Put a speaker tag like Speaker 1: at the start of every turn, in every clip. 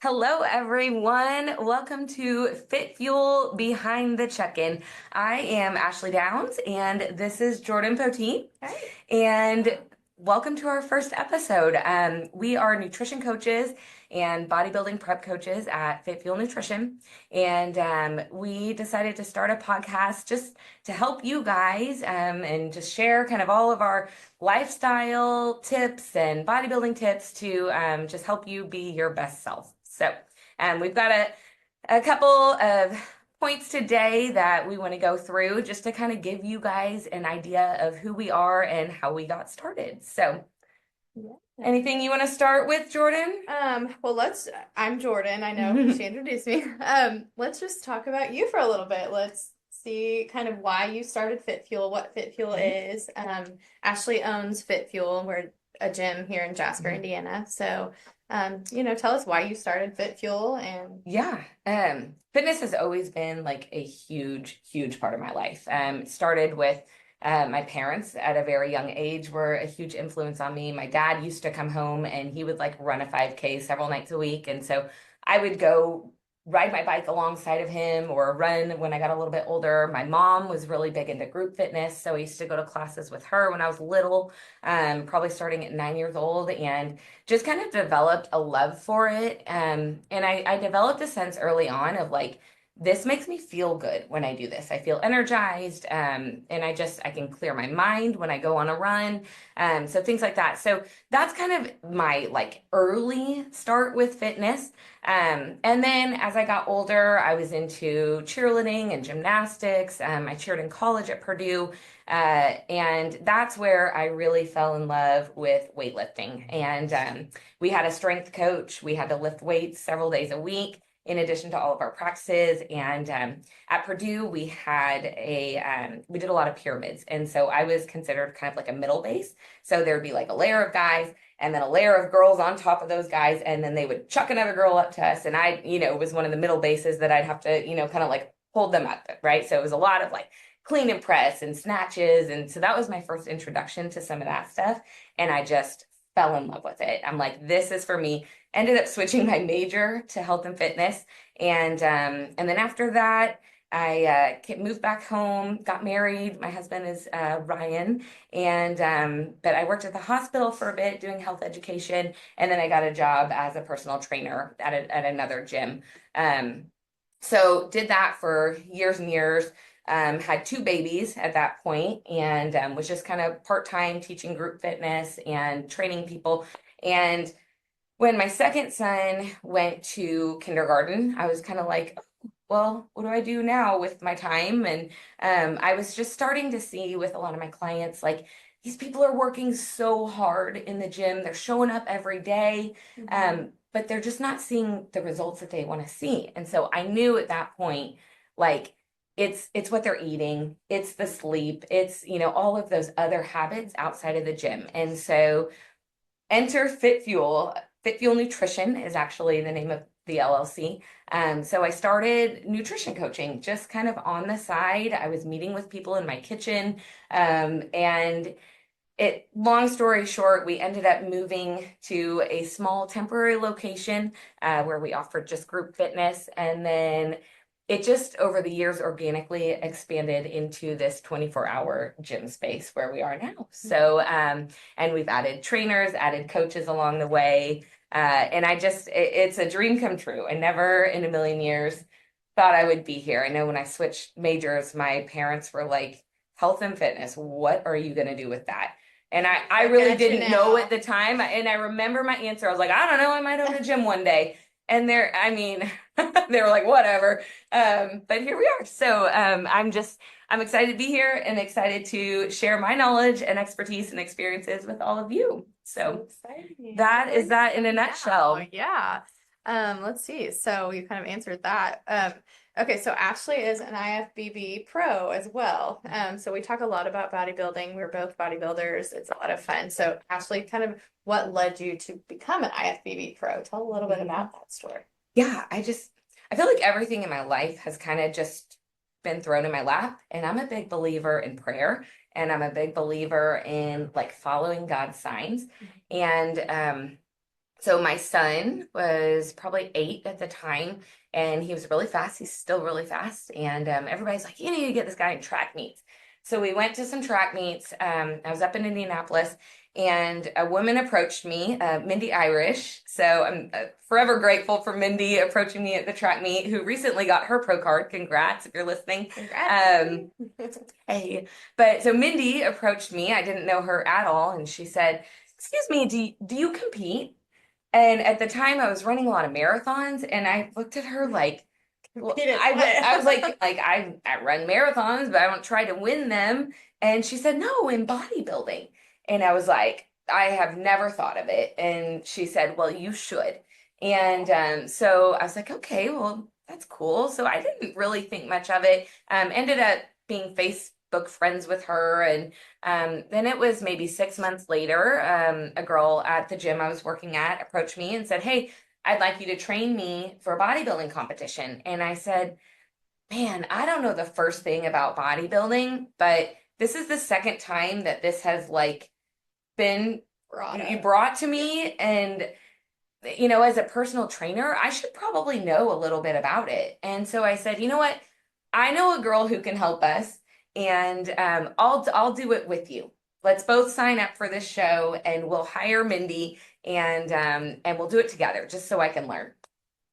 Speaker 1: Hello, everyone. Welcome to Fit Fuel Behind the Check-In. I am Ashley Downs, and this is Jordan Poteet.
Speaker 2: Hey.
Speaker 1: And welcome to our first episode. We are nutrition coaches and bodybuilding prep coaches at Fit Fuel Nutrition. And we decided to start a podcast just to help you guys and just share kind of all of our lifestyle tips and bodybuilding tips to just help you be your best self. So we've got a couple of points today that we want to go through just to kind of give you guys an idea of who we are and how we got started. So
Speaker 2: Yeah.
Speaker 1: anything you want to start with, Jordan?
Speaker 2: I'm Jordan. I know she introduced me. Let's just talk about you for a little bit. Let's see kind of why you started Fit Fuel, what Fit Fuel is. Ashley owns Fit Fuel. We're a gym here in Jasper, Indiana. So, tell us why you started Fit Fuel and
Speaker 1: Yeah, fitness has always been like a huge, huge part of my life. It started with my parents at a very young age were a huge influence on me. My dad used to come home and he would like run a 5K several nights a week. And so I would go ride my bike alongside of him or run when I got a little bit older. My mom was really big into group fitness. So I used to go to classes with her when I was little, probably starting at 9 years old. And just kind of developed a love for it. And I developed a sense early on of like, this makes me feel good when I do this. I feel energized, and I can clear my mind when I go on a run. So things like that. So that's kind of my like early start with fitness. And then as I got older, I was into cheerleading and gymnastics. I cheered in college at Purdue. And that's where I really fell in love with weightlifting. And we had a strength coach. We had to lift weights several days a week in addition to all of our practices. And at Purdue, we did a lot of pyramids. And so I was considered kind of like a middle base. So there would be like a layer of guys and then a layer of girls on top of those guys. And then they would chuck another girl up to us. And I, was one of the middle bases that I'd have to, kind of like hold them up, right? So it was a lot of like clean and press and snatches. And so that was my first introduction to some of that stuff. And I just fell in love with it. I'm like, this is for me. Ended up switching my major to health and fitness. And then after that, I moved back home, got married. My husband is Ryan, and but I worked at the hospital for a bit doing health education, and then I got a job as a personal trainer at another gym. So did that for years and years. Had two babies at that point and was just kind of part-time teaching group fitness and training people. And when my second son went to kindergarten, I was kind of like, well, what do I do now with my time? And I was just starting to see with a lot of my clients, like, these people are working so hard in the gym. They're showing up every day, but they're just not seeing the results that they want to see. And so I knew at that point, like, it's what they're eating, it's the sleep, it's, all of those other habits outside of the gym. And so enter Fit Fuel. Fit Fuel Nutrition is actually the name of the LLC. So I started nutrition coaching just kind of on the side. I was meeting with people in my kitchen. And long story short, we ended up moving to a small temporary location where we offered just group fitness. And then it just over the years organically expanded into this 24-hour gym space where we are now. So, and we've added trainers, added coaches along the way. And it's a dream come true. I never in a million years thought I would be here. I know when I switched majors, my parents were like, health and fitness, what are you going to do with that? And I really didn't know at the time. And I remember my answer. I was like, I don't know, I might own a gym one day. And they were like, whatever. But here we are. So I'm excited to be here and excited to share my knowledge and expertise and experiences with all of you. So
Speaker 2: exciting.
Speaker 1: that is that in a nutshell.
Speaker 2: Yeah. Let's see. So you kind of answered that. Okay, so Ashley is an IFBB pro as well. So we talk a lot about bodybuilding. We're both bodybuilders. It's a lot of fun. So Ashley, kind of what led you to become an IFBB pro? Tell a little bit about that story.
Speaker 1: Yeah, I feel like everything in my life has kind of just been thrown in my lap, and I'm a big believer in prayer, and I'm a big believer in like following God's signs. And So my son was probably 8 at the time, and he was really fast. He's still really fast. And everybody's like, you need to get this guy in track meets. So we went to some track meets. I was up in Indianapolis, and a woman approached me, Mindy Irish. So I'm forever grateful for Mindy approaching me at the track meet, who recently got her pro card. Congrats if you're listening.
Speaker 2: Congrats.
Speaker 1: Hey, but so Mindy approached me. I didn't know her at all, and she said, "Excuse me, do you compete?" And at the time, I was running a lot of marathons, and I looked at her like, well,
Speaker 2: Compete in what?
Speaker 1: I was like I run marathons, but I don't try to win them. And she said, no, in bodybuilding. And I was like, I have never thought of it. And she said, well, you should. And so I was like, okay, well, that's cool. So I didn't really think much of it. Ended up being Facebook friends with her, and then it was maybe 6 months later, a girl at the gym I was working at approached me and said, hey, I'd like you to train me for a bodybuilding competition. And I said, man, I don't know the first thing about bodybuilding, but this is the second time that this has like been brought to me. And, as a personal trainer, I should probably know a little bit about it. And so I said, you know what? I know a girl who can help us, and I'll do it with you. Let's both sign up for this show, and we'll hire Mindy, and we'll do it together just so I can learn.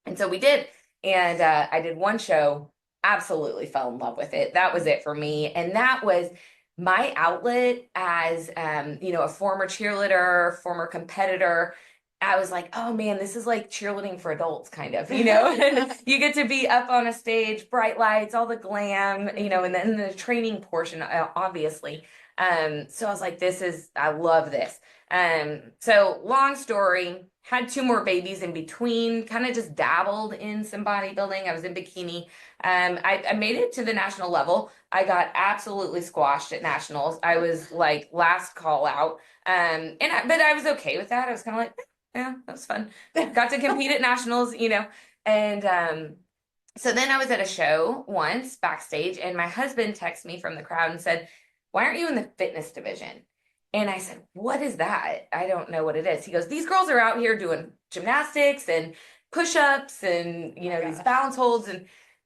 Speaker 1: And so we did, and I did one show, absolutely fell in love with it. That was it for me, and that was my outlet as a former cheerleader, former competitor. I was like, oh man, this is like cheerleading for adults, kind of, and you get to be up on a stage, bright lights, all the glam, and then the training portion, obviously. So I was like, I love this. So long story, had 2 more babies in between, kind of just dabbled in some bodybuilding. I was in bikini. I made it to the national level. I got absolutely squashed at nationals. I was like last call out. But I was okay with that. I was kind of like, yeah, that was fun. Got to compete at nationals, and so then I was at a show once backstage, and my husband texted me from the crowd and said, why aren't you in the fitness division? And I said, what is that? I don't know what it is. He goes, these girls are out here doing gymnastics and push-ups and, these balance holds.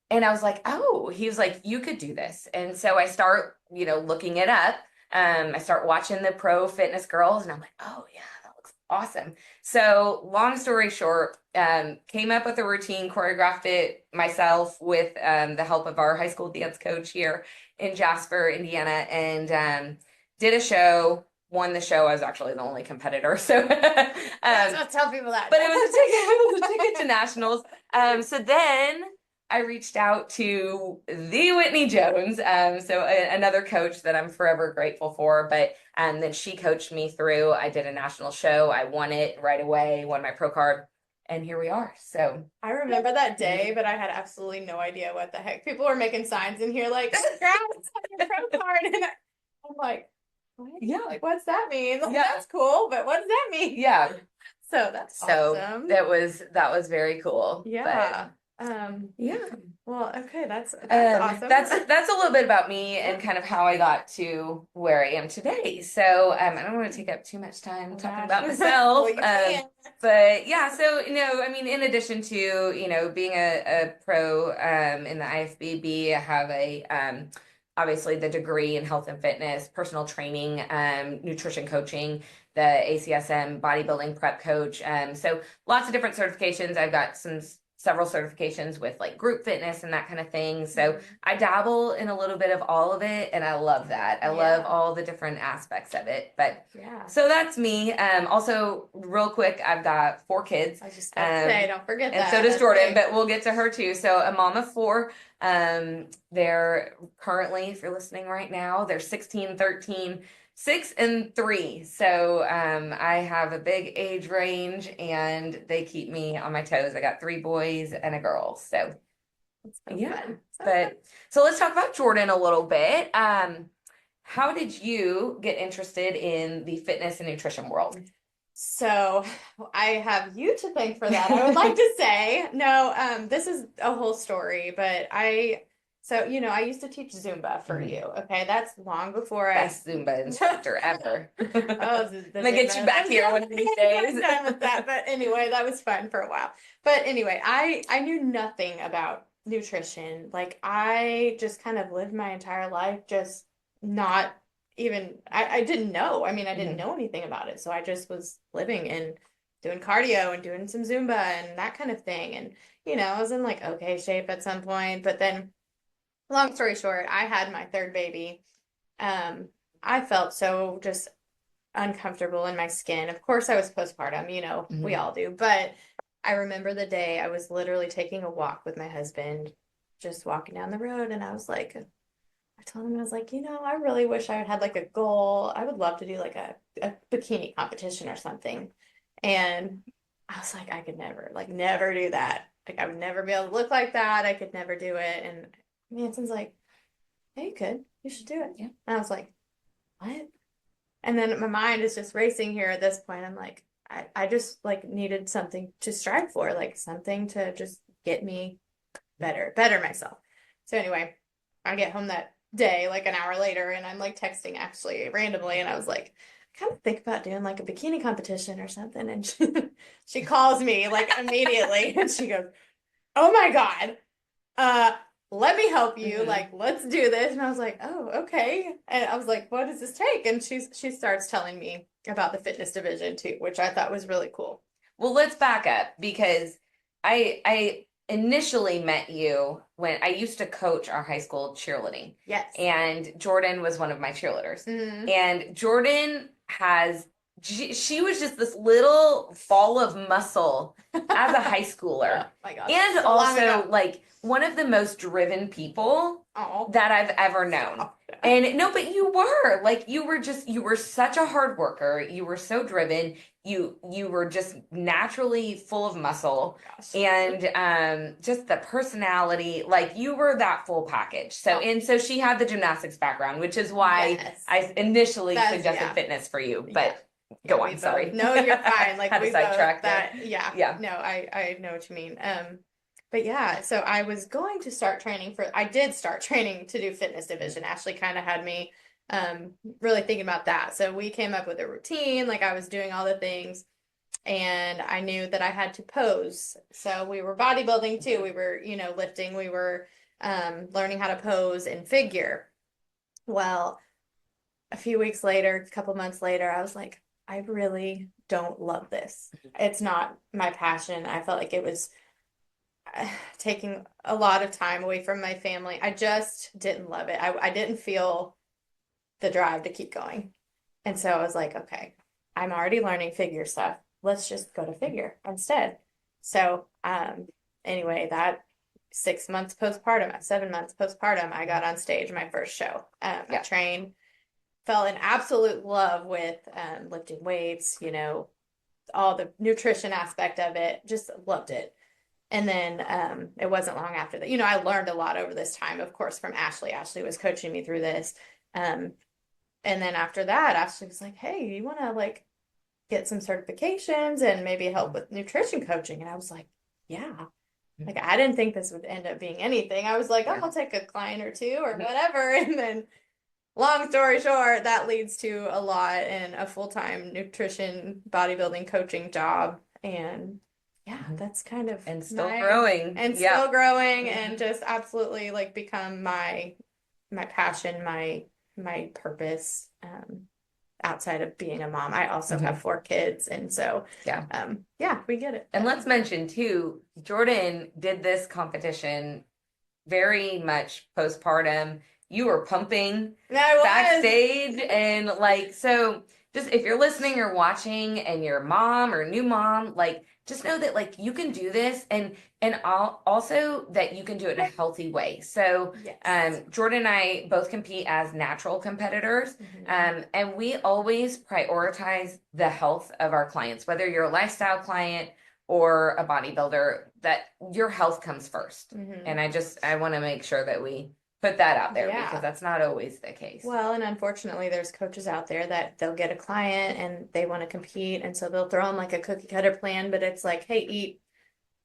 Speaker 1: And I was like, oh, he was like, you could do this. And so I start, looking it up. I start watching the pro fitness girls, and I'm like, oh yeah, that looks awesome. So long story short, came up with a routine, choreographed it myself with the help of our high school dance coach here in Jasper, Indiana, and did a show, won the show. I was actually the only competitor. So
Speaker 2: Don't tell people that.
Speaker 1: But it was a ticket to nationals. So then I reached out to the Whitney Jones, another coach that I'm forever grateful for. But then she coached me through. I did a national show. I won it right away, won my pro card, and here we are. So
Speaker 2: I remember that day, but I had absolutely no idea what the heck. People were making signs in here like, congrats on your pro card. And I'm like, what?
Speaker 1: Yeah.
Speaker 2: Like, what's that mean? Like,
Speaker 1: Yeah.
Speaker 2: that's cool, but what does that mean?
Speaker 1: Yeah.
Speaker 2: So that's awesome.
Speaker 1: that was very cool.
Speaker 2: Yeah.
Speaker 1: Yeah.
Speaker 2: Well, okay, that's awesome.
Speaker 1: That's a little bit about me and kind of how I got to where I am today. So I don't want to take up too much time talking about myself.
Speaker 2: Well,
Speaker 1: but yeah, so I mean, in addition to being a pro in the IFBB, I have a obviously the degree in health and fitness, personal training, nutrition coaching, the ACSM bodybuilding prep coach. So lots of different certifications. I've got several certifications with like group fitness and that kind of thing. So I dabble in a little bit of all of it, and I love that. I love all the different aspects of it. But so that's me. Also, real quick, I've got 4 kids.
Speaker 2: I was just about to say, don't forget that.
Speaker 1: And so does Jordan, but we'll get to her too. So a mom of 4. They're currently, if you're listening right now, they're 16, 13, 6 and 3. So I have a big age range, and they keep me on my toes. I got 3 boys and a girl. So so let's talk about Jordan a little bit. How did you get interested in the fitness and nutrition world?
Speaker 2: So I have you to thank for that. I would like to say, no, this is a whole story, but I So, I used to teach Zumba for
Speaker 1: Mhm.
Speaker 2: you. Okay. That's long before I.
Speaker 1: Best Zumba instructor ever.
Speaker 2: Oh,
Speaker 1: I'm
Speaker 2: the
Speaker 1: gonna get you
Speaker 2: Zumba.
Speaker 1: back here one of these days.
Speaker 2: I'm done with that. But anyway, that was fun for a while. But anyway, I knew nothing about nutrition. Like I just kind of lived my entire life just not even I didn't know. I mean, I didn't
Speaker 1: Mhm.
Speaker 2: know anything about it. So I just was living and doing cardio and doing some Zumba and that kind of thing. And I was in like okay shape at some point, but then long story short, I had my third baby. Um, I felt so just uncomfortable in my skin. Of course, I was postpartum, we
Speaker 1: Mhm.
Speaker 2: all do. But I remember the day I was literally taking a walk with my husband, just walking down the road, and I was like, I told him, I was like, I really wish I had like a goal. I would love to do like a bikini competition or something. And I was like, I could never, like, never do that. Like, I would never be able to look like that. I could never do it. And Manson's like, yeah, you could. You should do it.
Speaker 1: Yeah.
Speaker 2: And I was like, what? And then my mind is just racing here at this point. I'm like, I just like needed something to strive for, like something to just get me better myself. So anyway, I get home that day, like an hour later, and I'm like texting actually randomly, and I was like, I kind of think about doing like a bikini competition or something. And she calls me like immediately and she goes, oh my God, uh, let me help you.
Speaker 1: Mhm.
Speaker 2: Like, let's do this. And I was like, oh, okay. And I was like, what does this take? And she starts telling me about the fitness division too, which I thought was really cool.
Speaker 1: Well, let's back up because I initially met you when I used to coach our high school cheerleading,
Speaker 2: Yes.
Speaker 1: and Jordan was one of my cheerleaders.
Speaker 2: Mm-hmm.
Speaker 1: And Jordan has she was just this little ball of muscle as a high schooler,
Speaker 2: Oh my gosh,
Speaker 1: and
Speaker 2: so long ago.
Speaker 1: also like one of the most driven people
Speaker 2: Oh,
Speaker 1: that I've ever known.
Speaker 2: stop.
Speaker 1: And no, but you were like you were such a hard worker. You were so driven. You were just naturally full of muscle
Speaker 2: Gosh.
Speaker 1: and just the personality, like you were that full package. So
Speaker 2: Oh,
Speaker 1: and so she had the gymnastics background, which is why
Speaker 2: yes.
Speaker 1: I initially
Speaker 2: That's
Speaker 1: suggested
Speaker 2: yeah.
Speaker 1: fitness for you.
Speaker 2: Yeah.
Speaker 1: But
Speaker 2: Yeah,
Speaker 1: go
Speaker 2: we
Speaker 1: on,
Speaker 2: both.
Speaker 1: sorry.
Speaker 2: No, you're fine. Like
Speaker 1: Had a
Speaker 2: we both
Speaker 1: sidetrack there.
Speaker 2: that yeah.
Speaker 1: Yeah.
Speaker 2: No, I know what you mean. But yeah, so I was going to start training I did start training to do fitness division. Ashley kind of had me really thinking about that. So we came up with a routine, like I was doing all the things and I knew that I had to pose. So we were bodybuilding too. We were, lifting, we were learning how to pose and figure. Well, a few weeks later, a couple months later, I was like, I really don't love this. It's not my passion. I felt like it was taking a lot of time away from my family. I just didn't love it. I didn't feel the drive to keep going. And so I was like, okay, I'm already learning figure stuff. Let's just go to figure instead. So, anyway, that 6 months postpartum, 7 months postpartum, I got on stage my first show. I
Speaker 1: Yeah.
Speaker 2: trained, fell in absolute love with lifting weights, all the nutrition aspect of it, just loved it. And then it wasn't long after that. I learned a lot over this time, of course, from Ashley. Ashley was coaching me through this. Um, and then after that, Ashley was like, hey, you want to like get some certifications and maybe help with nutrition coaching? And I was like, yeah. Like I didn't think this would end up being anything. I was like, oh,
Speaker 1: Yeah.
Speaker 2: I'll take a client or two or whatever. And then long story short, that leads to a lot and a full-time nutrition bodybuilding coaching job. And yeah, that's kind of
Speaker 1: And still
Speaker 2: my
Speaker 1: growing.
Speaker 2: and
Speaker 1: Yeah.
Speaker 2: still growing and
Speaker 1: Mhm.
Speaker 2: just absolutely like become my passion, my purpose outside of being a mom. I also have
Speaker 1: Mhm.
Speaker 2: 4 kids and so
Speaker 1: Yeah.
Speaker 2: yeah, we get it.
Speaker 1: And let's mention too, Jordan did this competition very much postpartum. You were pumping
Speaker 2: I was.
Speaker 1: backstage and like so just if you're listening or watching and you're a mom or a new mom, like just know that like you can do this and also that you can do it in a healthy way. So
Speaker 2: Yes.
Speaker 1: Jordan and I both compete as natural competitors.
Speaker 2: Mhm.
Speaker 1: And we always prioritize the health of our clients, whether you're a lifestyle client or a bodybuilder, that your health comes first.
Speaker 2: Mhm.
Speaker 1: And I want to make sure that we put that out there because
Speaker 2: Yeah.
Speaker 1: that's not always the case.
Speaker 2: Well, and unfortunately, there's coaches out there that they'll get a client and they want to compete, and so they'll throw them like a cookie cutter plan, but it's like, hey, eat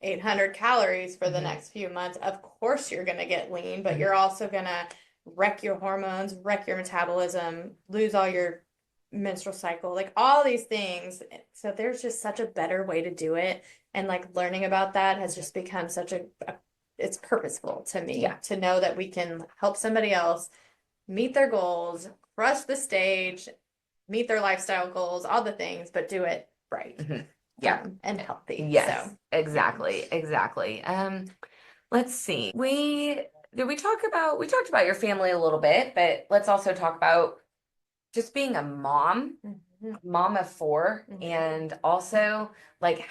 Speaker 2: 800 calories for the
Speaker 1: Mhm.
Speaker 2: next few months. Of course, you're going to get lean, but you're also going to wreck your hormones, wreck your metabolism, lose all your menstrual cycle, like all these things. So there's just such a better way to do it. And like learning about that has just become such it's purposeful to me
Speaker 1: Yeah.
Speaker 2: to know that we can help somebody else meet their goals, crush the stage, meet their lifestyle goals, all the things, but do it right.
Speaker 1: Mhm. Yeah.
Speaker 2: And healthy.
Speaker 1: Yes,
Speaker 2: So,
Speaker 1: exactly. Exactly. Let's see. We talked about your family a little bit, but let's also talk about just being a mom,
Speaker 2: yeah.
Speaker 1: mom of four, and also like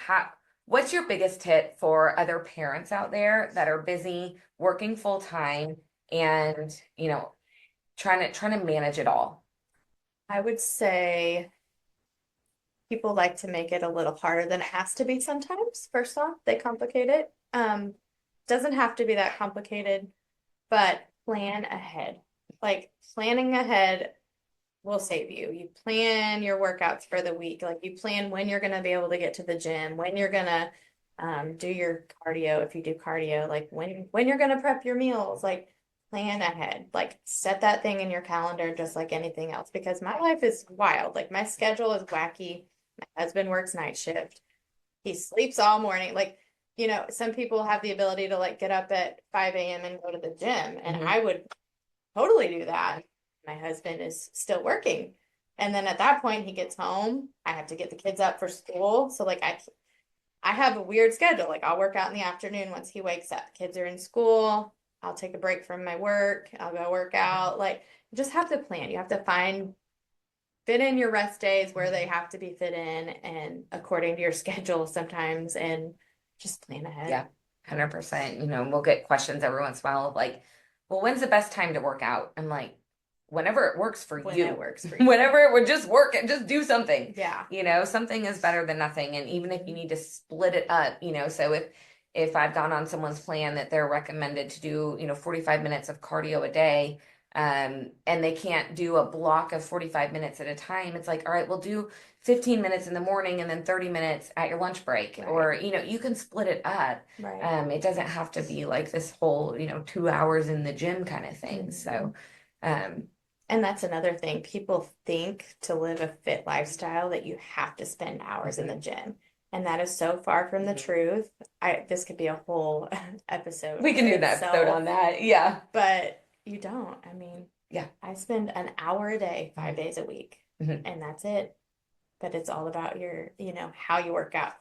Speaker 1: what's your biggest tip for other parents out there that are busy working full time and, trying to manage it all?
Speaker 2: I would say people like to make it a little harder than it has to be sometimes. First off, they complicate it. Doesn't have to be that complicated, but plan ahead. Like planning ahead will save you. You plan your workouts for the week. Like you plan when you're going to be able to get to the gym, when you're going to do your cardio if you do cardio, like when you're going to prep your meals, like plan ahead. Like set that thing in your calendar just like anything else because my life is wild. Like my schedule is wacky. My husband works night shift. He sleeps all morning. Like, some people have the ability to like get up at 5 a.m. and go to the gym, and
Speaker 1: Mhm.
Speaker 2: I would totally do that. My husband is still working. And then at that point he gets home. I have to get the kids up for school. So like I have a weird schedule. Like I'll work out in the afternoon once he wakes up. Kids are in school. I'll take a break from my work. I'll go work out. Like you just have to plan. You have to fit in your rest days where they have to be fit in and according to your schedule sometimes and just plan ahead.
Speaker 1: Yeah, 100%. We'll get questions every once in a while of like, well, when's the best time to work out? I'm like, whenever it works for
Speaker 2: When
Speaker 1: you.
Speaker 2: it works for you.
Speaker 1: Whenever it would just work and just do something.
Speaker 2: Yeah.
Speaker 1: Something is better than nothing. And even if you need to split it up, so if I've gone on someone's plan that they're recommended to do, 45 minutes of cardio a day, and they can't do a block of 45 minutes at a time, it's like, all right, we'll do 15 minutes in the morning and then 30 minutes at your lunch break.
Speaker 2: Right.
Speaker 1: Or, you can split it up.
Speaker 2: Right.
Speaker 1: It doesn't have to be like this whole, 2 hours in the gym kind of thing.
Speaker 2: Mhm.
Speaker 1: So, um,
Speaker 2: And that's another thing. People think to live a fit lifestyle that you have to spend hours in the gym. And that is so far from the truth. This could be a whole episode
Speaker 1: we can
Speaker 2: in
Speaker 1: do an episode on that. Yeah.
Speaker 2: But you don't. I mean,
Speaker 1: Yeah.
Speaker 2: I spend an hour a day, 5 days a week,
Speaker 1: Mhm.
Speaker 2: and that's it. But it's all about your, how you work out.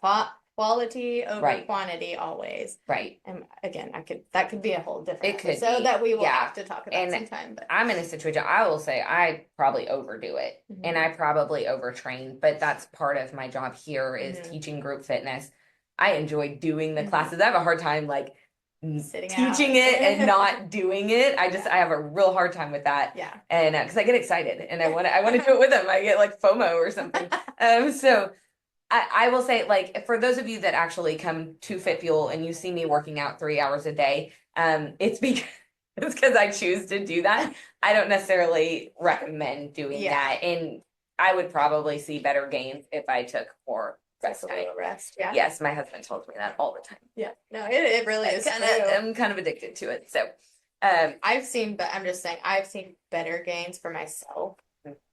Speaker 2: Quality over
Speaker 1: Right.
Speaker 2: quantity always.
Speaker 1: Right.
Speaker 2: And again, that could be a whole different
Speaker 1: It could
Speaker 2: episode
Speaker 1: be.
Speaker 2: that we will
Speaker 1: Yeah.
Speaker 2: have to talk about
Speaker 1: And
Speaker 2: sometime. But
Speaker 1: I'm in a situation, I will say I probably overdo it and I
Speaker 2: Mhm.
Speaker 1: probably overtrain, but that's part of my job here is
Speaker 2: Mhm.
Speaker 1: teaching group fitness. I enjoy doing the
Speaker 2: Mhm.
Speaker 1: classes. I have a hard time like
Speaker 2: Sitting
Speaker 1: teaching
Speaker 2: out.
Speaker 1: it and not doing it. I have a real hard time with that.
Speaker 2: Yeah.
Speaker 1: And because I get excited and I want to do it with them. I get like FOMO or something. So I will say, like, for those of you that actually come to Fit Fuel and you see me working out 3 hours a day, it's because it's because I choose to do that. I don't necessarily recommend doing that, and I would probably see better gains if I took more rest
Speaker 2: Just a
Speaker 1: time.
Speaker 2: little rest. Yeah.
Speaker 1: Yes, my husband tells me that all the time.
Speaker 2: Yeah. No, it really is true.
Speaker 1: I'm kind of addicted to it. So,
Speaker 2: I'm just saying, I've seen better gains for myself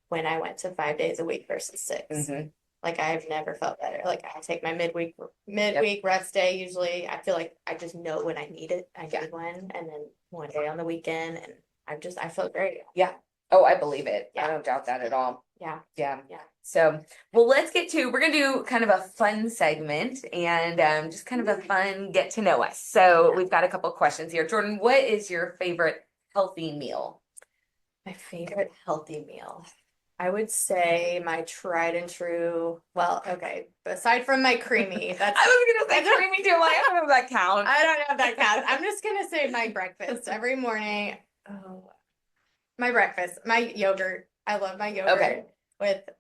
Speaker 2: when I went to 5 days a week versus 6.
Speaker 1: mhm.
Speaker 2: Like I've never felt better. Like I take my midweek rest day usually. I feel like I just know when I need it. I need one, and then one day on the weekend, and I feel great.
Speaker 1: Yeah. Oh, I believe it.
Speaker 2: Yeah.
Speaker 1: I don't doubt that at all.
Speaker 2: Yeah.
Speaker 1: Yeah.
Speaker 2: Yeah.
Speaker 1: So, well, we're going to do kind of a fun segment and just kind of a fun get to know us. So we've got a couple questions here. Jordan, what is your favorite healthy meal?
Speaker 2: My favorite healthy meal. I would say my tried and true. Well, okay. Aside from my creamy, that's
Speaker 1: I was gonna say creamy too. Like, I don't know if that counts.
Speaker 2: I don't know if that counts. I'm just gonna say my breakfast every morning. Oh, my breakfast, my yogurt. I love my yogurt.
Speaker 1: Okay.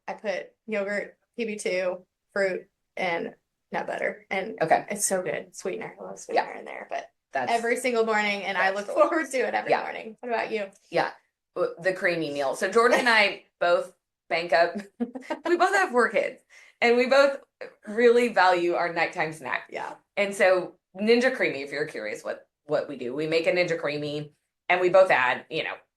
Speaker 2: I put yogurt, PB2, fruit, and nut butter, and
Speaker 1: Okay.
Speaker 2: it's so good. Sweetener, I love sweetener in there, but
Speaker 1: That's
Speaker 2: every single morning, and I look forward to it every morning. What about you?
Speaker 1: Yeah, the creamy meal. So Jordan and I both bank up. We both have 4 kids, and we both really value our nighttime snack.
Speaker 2: Yeah.
Speaker 1: And so Ninja Creamy, if you're curious what we do. We make a Ninja Creamy and we both add,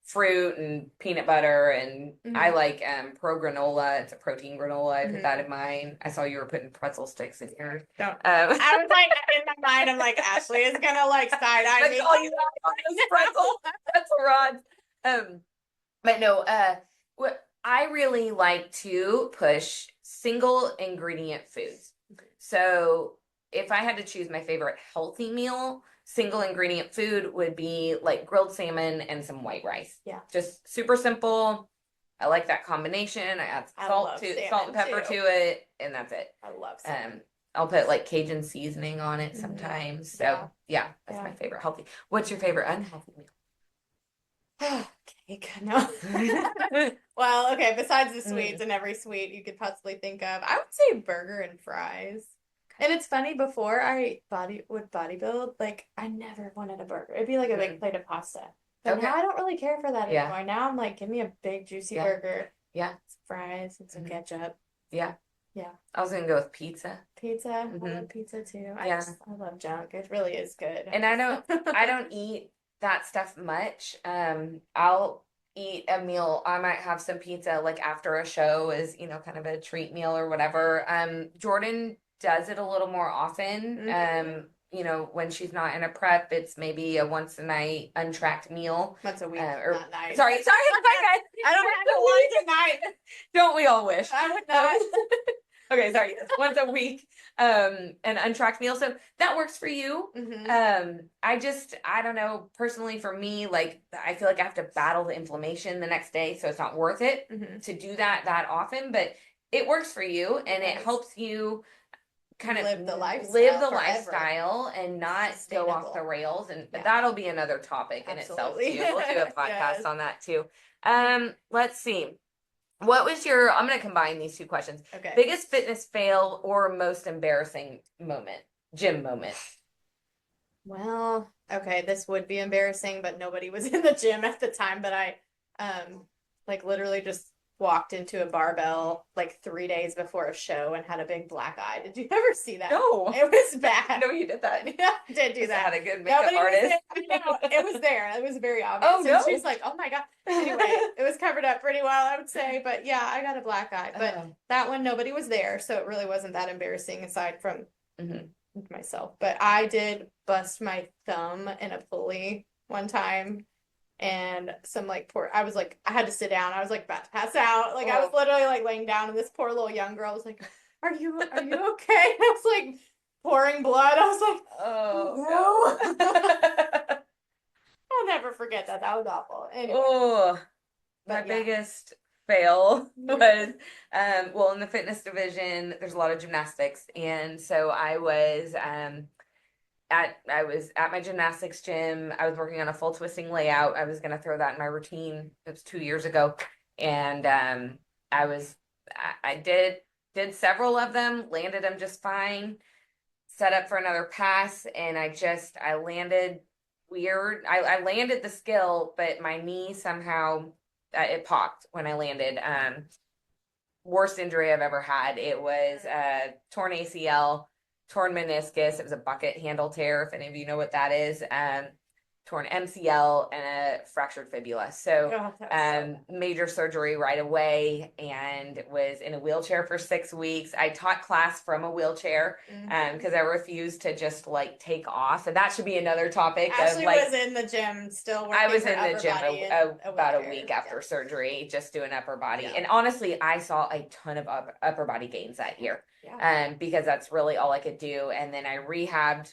Speaker 1: fruit and peanut butter, and I
Speaker 2: Hmm.
Speaker 1: like pro granola. It's a protein granola. I put that
Speaker 2: Hmm.
Speaker 1: in mine. I saw you were putting pretzel sticks in yours.
Speaker 2: Don't. I was like, in my mind, I'm like, Ashley is gonna like side eye
Speaker 1: That's
Speaker 2: me.
Speaker 1: all you got on this pretzel rods. But no, what I really like to push single ingredient foods. So if I had to choose my favorite healthy meal, single ingredient food would be like grilled salmon and some white rice.
Speaker 2: Yeah.
Speaker 1: Just super simple. I like that combination. I add
Speaker 2: I
Speaker 1: salt
Speaker 2: love
Speaker 1: to salt and pepper
Speaker 2: too.
Speaker 1: to it, and that's it.
Speaker 2: I love salmon.
Speaker 1: I'll put like Cajun seasoning on it
Speaker 2: Mhm.
Speaker 1: sometimes.
Speaker 2: Yeah.
Speaker 1: So yeah, that's
Speaker 2: Yeah.
Speaker 1: my favorite healthy. What's your favorite unhealthy
Speaker 2: Cake. No.
Speaker 1: meal?
Speaker 2: Well, okay, besides the sweets
Speaker 1: Mm.
Speaker 2: and every sweet you could possibly think of, I would say burger and fries. And it's funny, before I would bodybuild, like I never wanted a burger. It'd be like a big
Speaker 1: Mm.
Speaker 2: plate of pasta. But
Speaker 1: Okay.
Speaker 2: now I don't really care for that
Speaker 1: Yeah.
Speaker 2: anymore. Now I'm like, give me a big juicy
Speaker 1: Yeah.
Speaker 2: burger,
Speaker 1: Yeah.
Speaker 2: some fries, and some
Speaker 1: Mhm.
Speaker 2: ketchup.
Speaker 1: Yeah.
Speaker 2: Yeah.
Speaker 1: I was gonna go with pizza.
Speaker 2: Pizza. I
Speaker 1: Hmm.
Speaker 2: love pizza too.
Speaker 1: Yeah.
Speaker 2: I love junk. It really is good.
Speaker 1: And I don't eat that stuff much. I'll eat a meal. I might have some pizza like after a show as, kind of a treat meal or whatever. Jordan does it a little more often.
Speaker 2: Mhm.
Speaker 1: When she's not in a prep, it's maybe a once a night untracked meal.
Speaker 2: Once a week,
Speaker 1: Or
Speaker 2: not night.
Speaker 1: sorry,
Speaker 2: I don't have a once a night.
Speaker 1: Don't we all wish?
Speaker 2: I would not.
Speaker 1: Okay, sorry. It's once a week, an untracked meal. So that works for you.
Speaker 2: Mhm.
Speaker 1: I don't know, personally for me, like I feel like I have to battle the inflammation the next day, so it's not worth it
Speaker 2: Mhm.
Speaker 1: to do that often, but it works for you and it
Speaker 2: Nice.
Speaker 1: helps you kind of
Speaker 2: Live the
Speaker 1: live the
Speaker 2: lifestyle forever.
Speaker 1: lifestyle and not go off the
Speaker 2: Sustainable.
Speaker 1: rails. And
Speaker 2: Yeah.
Speaker 1: that'll be another topic in itself
Speaker 2: Absolutely.
Speaker 1: too. We'll do a podcast
Speaker 2: Yes.
Speaker 1: on that too. Let's see. I'm going to combine these two questions.
Speaker 2: Okay.
Speaker 1: Biggest fitness fail or most embarrassing moment, gym moment?
Speaker 2: Well, okay, this would be embarrassing, but nobody was in the gym at the time. But I, like literally just walked into a barbell like 3 days before a show and had a big black eye. Did you ever see that?
Speaker 1: No.
Speaker 2: It was bad.
Speaker 1: I know you did that.
Speaker 2: Yeah, I did do
Speaker 1: I
Speaker 2: that.
Speaker 1: had a good makeup
Speaker 2: Nobody
Speaker 1: artist.
Speaker 2: was there. I know. It was there. It was very obvious.
Speaker 1: Oh,
Speaker 2: And
Speaker 1: no.
Speaker 2: she's like, oh my God. Anyway, it was covered up pretty well, I would say. But yeah, I got a black eye. But
Speaker 1: Oh.
Speaker 2: that one, nobody was there. So it really wasn't that embarrassing aside from
Speaker 1: Mhm.
Speaker 2: myself. But I did bust my thumb in a pulley one time. And some like poor, I was like, I had to sit down. I was like about to pass out. Like I was
Speaker 1: Oh.
Speaker 2: literally like laying down, and this poor little young girl was like, are you okay? And I was like pouring blood. I was like,
Speaker 1: Oh,
Speaker 2: no. I'll never forget that. That was awful. Anyway,
Speaker 1: Oh, my
Speaker 2: but yeah.
Speaker 1: biggest fail was, well, in the fitness division, there's a lot of gymnastics. And so I was at my gymnastics gym. I was working on a full twisting layout. I was going to throw that in my routine. It was 2 years ago. And I was, I did several of them, landed them just fine, set up for another pass, and I landed weird. I landed the skill, but my knee somehow, it popped when I landed. Worst injury I've ever had. It was torn ACL, torn meniscus. It was a bucket handle tear, if any of you know what that is. Torn MCL and a fractured fibula. So major surgery right away, and was in a wheelchair for 6 weeks. I taught class from a wheelchair because I refused to just like take off. And that should be another topic.
Speaker 2: Ashley
Speaker 1: of, like,
Speaker 2: was in the gym still working
Speaker 1: I was
Speaker 2: her
Speaker 1: in the
Speaker 2: upper
Speaker 1: gym
Speaker 2: body in
Speaker 1: about a
Speaker 2: wheelchair.
Speaker 1: week after
Speaker 2: Yeah.
Speaker 1: surgery, just doing upper body.
Speaker 2: Yeah.
Speaker 1: And honestly, I saw a ton of upper body gains that year.
Speaker 2: Yeah.
Speaker 1: Because that's really all I could do. And then I rehabbed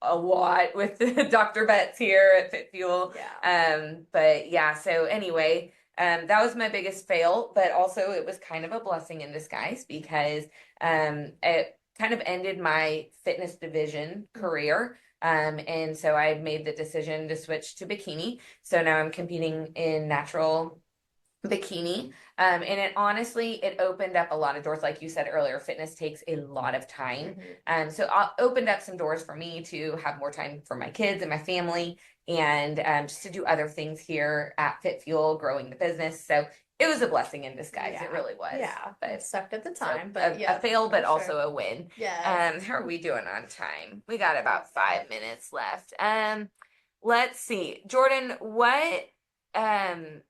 Speaker 1: a lot with Dr. Betts here at Fit Fuel.
Speaker 2: Yeah.
Speaker 1: But yeah, so anyway, that was my biggest fail, but also it was kind of a blessing in disguise because it kind of ended my fitness division career. And so I made the decision to switch to bikini. So now I'm competing in natural bikini. And it honestly, it opened up a lot of doors. Like you said earlier, fitness takes a lot of time. So it opened up some doors for me to have more time for my kids and my family, and just to do other things here at Fit Fuel, growing the business. So it was a blessing in disguise.
Speaker 2: Yeah.
Speaker 1: It really was.
Speaker 2: Yeah.
Speaker 1: But
Speaker 2: It sucked at the
Speaker 1: so
Speaker 2: time, but
Speaker 1: a fail, but
Speaker 2: for
Speaker 1: also
Speaker 2: sure.
Speaker 1: a win.
Speaker 2: Yes.
Speaker 1: How are we doing on time? We got about 5 minutes left. Let's see. Jordan, um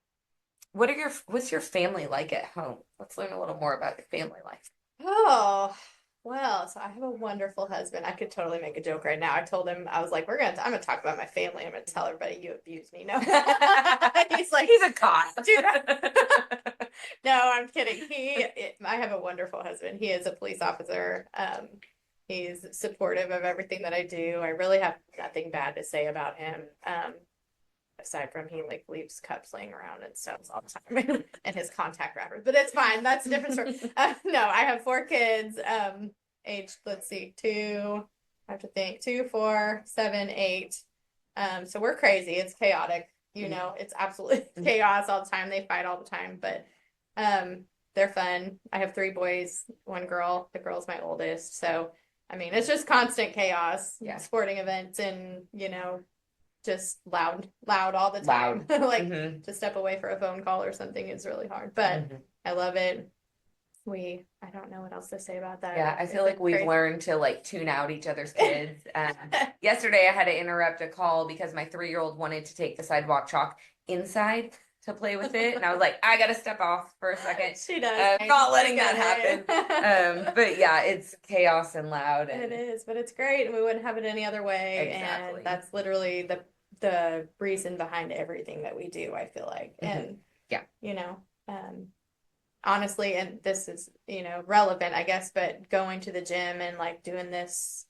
Speaker 1: what's your family like at home? Let's learn a little more about your family life.
Speaker 2: Oh, well, so I have a wonderful husband. I could totally make a joke right now. I told him, I was like, I'm gonna talk about my family. I'm gonna tell everybody you abused me. No. He's like,
Speaker 1: He's a cop.
Speaker 2: do that. No, I'm kidding. I have a wonderful husband. He is a police officer. He's supportive of everything that I do. I really have nothing bad to say about him. Aside from he like leaves cups laying around and stuff all the time and his contact wrappers, but it's fine. That's a different story. No, I have 4 kids, aged, let's see, I have to think, 2, 4, 7, 8. So we're crazy. It's chaotic. It's absolutely chaos all the time. They fight all the time, but, they're fun. I have 3 boys, 1 girl. The girl's my oldest. So, I mean, it's just constant chaos, sporting events and, just loud all the time. Like to step away for a phone call or something is really hard, but I love it. I don't know what else to say about that.
Speaker 1: Yeah, I feel like we've learned to like tune out each other's kids. Yesterday I had to interrupt a call because my 3-year-old wanted to take the sidewalk chalk inside to play with it. And I was like, I gotta step off for a second.
Speaker 2: She does.
Speaker 1: I'm not letting that happen. But yeah, it's chaos and loud.
Speaker 2: It is, but it's great. And we wouldn't have it any other way.
Speaker 1: Exactly.
Speaker 2: And that's literally the reason behind everything that we do, I feel like. And honestly, and this is, relevant, I guess, but going to the gym and like doing this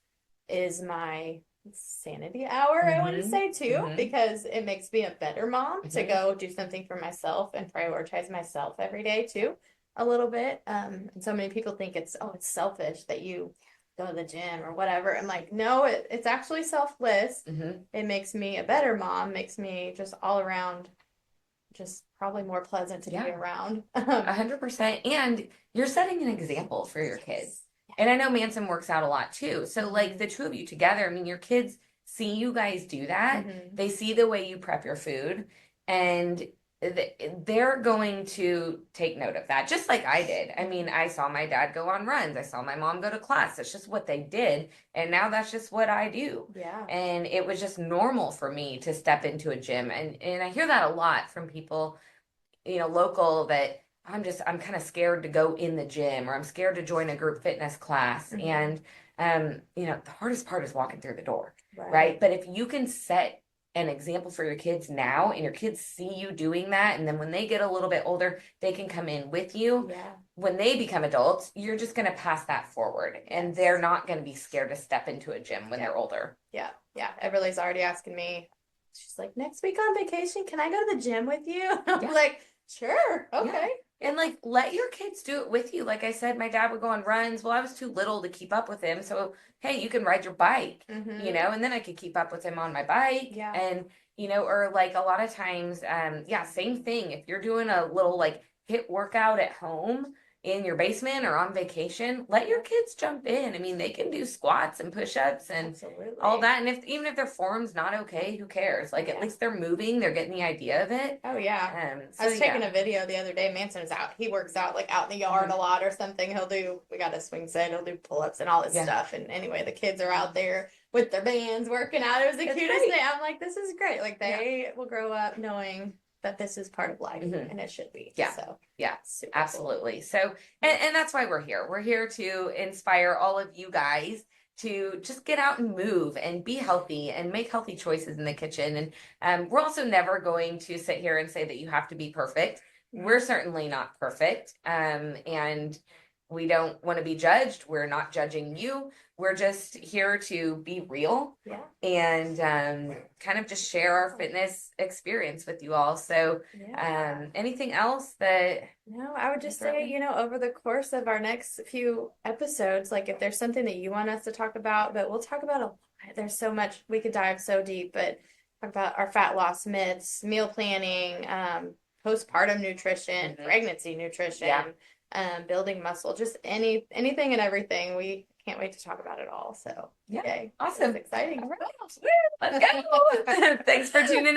Speaker 2: is my sanity hour, I want to say too, because it makes me a better mom to go do something for myself and prioritize myself every day too, a little bit. And so many people think it's selfish that you go to the gym or whatever. I'm like, no, it's actually selfless. It makes me a better mom, makes me just all around just probably more pleasant to be around.
Speaker 1: 100%. And you're setting an example for your kids. And I know Manson works out a lot too. So like the 2 of you together, I mean, your kids see you guys do that. They see the way you prep your food and they're going to take note of that, just like I did. I mean, I saw my dad go on runs. I saw my mom go to class. It's just what they did. And now that's just what I do.
Speaker 2: Yeah.
Speaker 1: And it was just normal for me to step into a gym. And I hear that a lot from people, local, that I'm kind of scared to go in the gym or I'm scared to join a group fitness class. And, the hardest part is walking through the door, right? But if you can set an example for your kids now and your kids see you doing that, and then when they get a little bit older they can come in with you. When they become adults, you're just going to pass that forward and they're not going to be scared to step into a gym when they're older.
Speaker 2: Everly's already asking me, she's like, next week on vacation, can I go to the gym with you? I'm like, sure, okay.
Speaker 1: And like, let your kids do it with you. Like I said, my dad would go on runs. Well, I was too little to keep up with him. So, hey, you can ride your bike, and then I could keep up with him on my bike. And, or like a lot of times, same thing. If you're doing a little like HIIT workout at home in your basement or on vacation, let your kids jump in. I mean, they can do squats and push-ups and all that. And even if their form's not okay, who cares? Like at least they're moving, they're getting the idea of it.
Speaker 2: Oh yeah. I was taking a video the other day. Manson's out. He works out like out in the yard a lot or something. We got a swing set, he'll do pull-ups and all this stuff. And anyway, the kids are out there with their bands working out. It was the cutest thing. I'm like, this is great. Like they will grow up knowing that this is part of life and it should be. So
Speaker 1: absolutely. Cool. So, and that's why we're here. We're here to inspire all of you guys to just get out and move and be healthy and make healthy choices in the kitchen. And we're also never going to sit here and say that you have to be perfect. We're certainly not perfect. And we don't want to be judged. We're not judging you. We're just here to be real and kind of just share our fitness experience with you all. So anything else that...
Speaker 2: No, I would just say, over the course of our next few episodes, like if there's something that you want us to talk about, but we'll talk about a lot. There's so much, we could dive so deep, but talk about our fat loss myths, meal planning, postpartum nutrition, pregnancy nutrition, building muscle, just anything and everything. We can't wait to talk about it all. So, yay.
Speaker 1: Awesome.
Speaker 2: It's exciting.
Speaker 1: All right. Let's go. Thanks for tuning in.